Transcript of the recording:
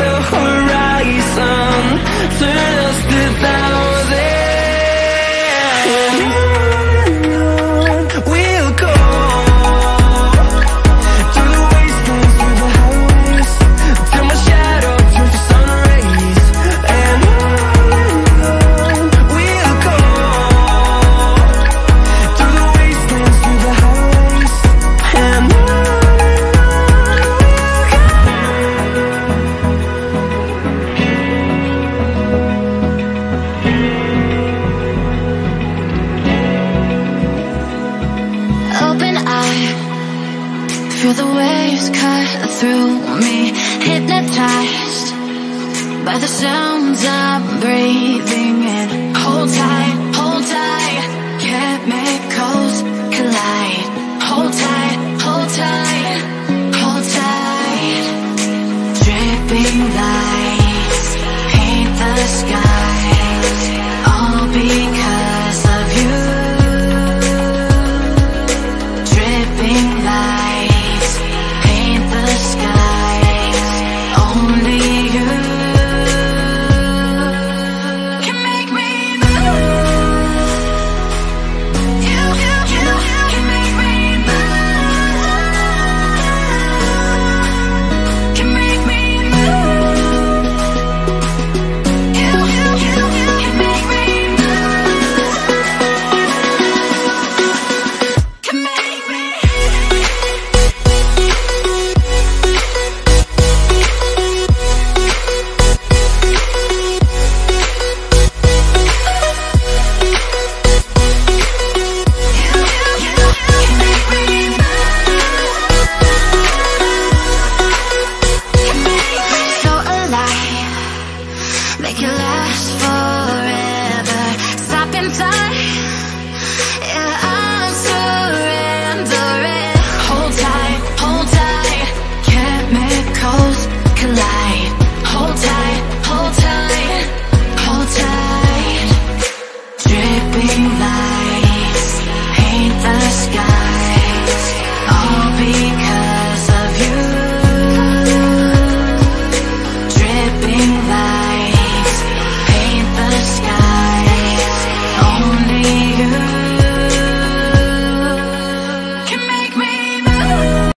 the horizon, turn us to thousands. And on we'll go, through the wastelands, through the highways, till my shadow turns to sun rays. And on we'll go, through the wastelands, through the highways. And on open eye, feel the waves cut through me, hypnotized by the sounds I'm breathing in. Hold tight, chemicals collide. Hold tight, hold tight, hold tight. Dripping lights paint the skies, all because of you. Dripping lights paint the skies, only you can make me move. You can make me move. Can make me move. You can make me move. Can make me. So alive, make it last forever. Stop in time.